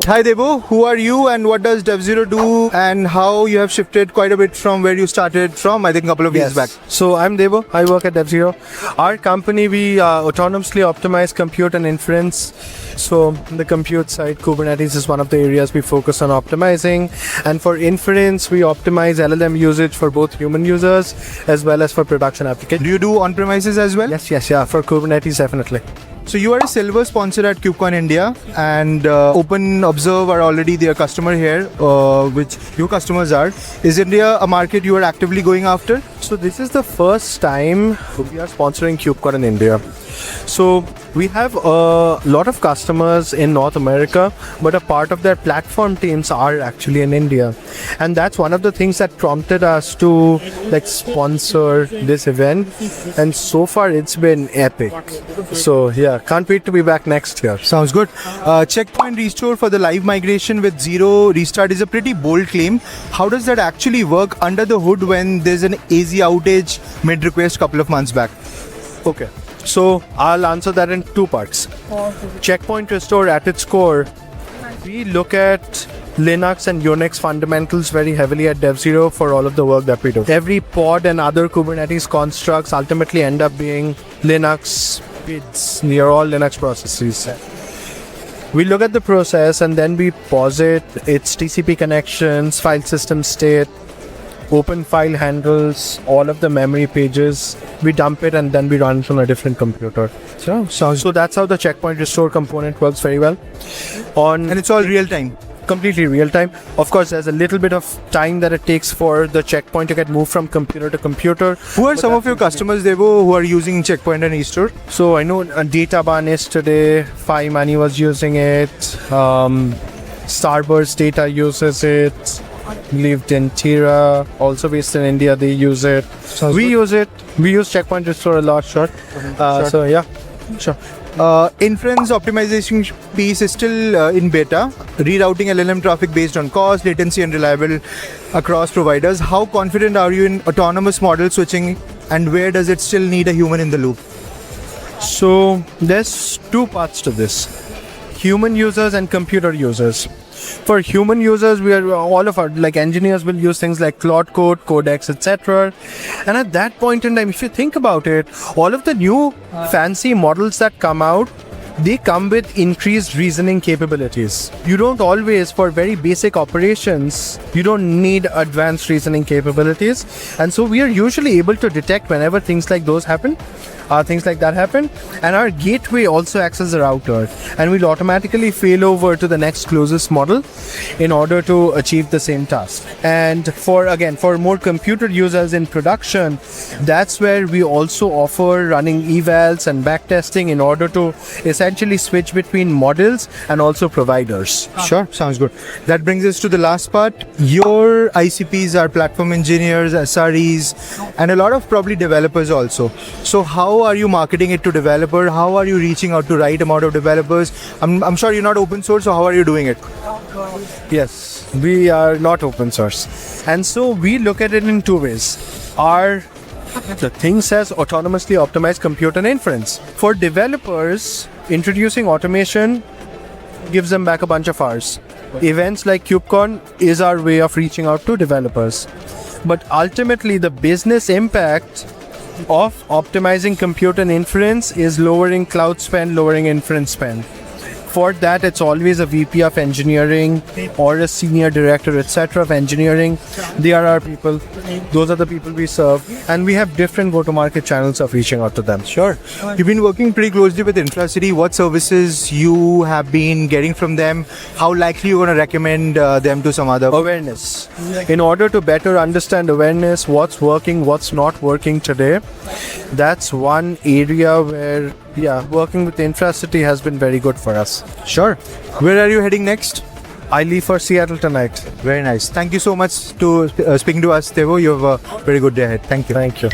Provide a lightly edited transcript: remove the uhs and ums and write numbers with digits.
Hi Devo, who are you and what does DevZero do and how you have shifted quite a bit from where you started from, I think a couple of years back. So I'm Devo, I work at DevZero. Our company, we autonomously optimize compute and inference. So the compute side, Kubernetes is one of the areas we focus on optimizing. And for inference, we optimize LLM usage for both human users as well as for production applications. Do you do on-premises as well? Yes, for Kubernetes, definitely. So you are a silver sponsor at KubeCon India and OpenObserve are already their customer here, which your customers are. Is India a market you are actively going after? So this is the first time we are sponsoring KubeCon in India. So we have a lot of customers in North America, but a part of their platform teams are actually in India. And that's one of the things that prompted us to sponsor this event. And so far it's been epic. So yeah, can't wait to be back next year. Sounds good. Checkpoint restore for the live migration with zero restart is a pretty bold claim. How does that actually work under the hood when there's an AZ outage mid-request couple of months back? Okay. So I'll answer that in two parts. Checkpoint restore at its core, we look at Linux and Unix fundamentals very heavily at DevZero for all of the work that we do. Every pod and other Kubernetes constructs ultimately end up being Linux PIDs. They are all Linux processes. We look at the process and then we posit its TCP connections, file system state, open file handles, all of the memory pages. We dump it and then we run it on a different computer. So that's how the checkpoint restore component works very well. And it's all real time. Completely real time. Of course, there's a little bit of time that it takes for the checkpoint to get moved from computer to computer. Who are some of your customers, Devo, who are using checkpoint and restore? So I know Databan is today, Fi Money was using it, Starburst Data uses it, lived in Tira, also based in India, they use it. We use it. We use checkpoint restore a lot, sure. So yeah, sure. Inference optimization piece is still in beta, rerouting LLM traffic based on cost, latency and reliable across providers. How confident are you in autonomous model switching and where does it still need a human in the loop? So there's two parts to this. Human users and computer users. For human users, we are all of our engineers will use things like Claude Code, Codex, etc. And at that point in time, if you think about it, all of the new fancy models that come out, they come with increased reasoning capabilities. You don't always, for very basic operations, you don't need advanced reasoning capabilities. And so we are usually able to detect whenever things like that happen. And our gateway also acts as a router. And we'll automatically fail over to the next closest model in order to achieve the same task. And for more computer users in production, that's where we also offer running evals and backtesting in order to essentially switch between models and also providers. Sure, sounds good. That brings us to the last part. Your ICPs are platform engineers, SREs, and a lot of probably developers also. So how are you marketing it to developer? How are you reaching out to right amount of developers? I'm sure you're not open source, so how are you doing it? Yes, we are not open source. And so we look at it in two ways. The thing says autonomously optimize compute and inference. For developers, introducing automation gives them back a bunch of hours. Events like KubeCon is our way of reaching out to developers. But ultimately, the business impact of optimizing compute and inference is lowering cloud spend, lowering inference spend. For that, it's always a VP of engineering or a senior director, etc. of engineering. They are our people. Those are the people we serve. And we have different go-to-market channels of reaching out to them. Sure. You've been working pretty closely with Infrasity. What services you have been getting from them? How likely you're going to recommend them to some other? Awareness. In order to better understand awareness, what's working, what's not working today, that's one area where working with Infrasity has been very good for us. Sure. Where are you heading next? I leave for Seattle tonight. Very nice. Thank you so much to speaking to us, Devo. You have a very good day ahead. Thank you. Thank you.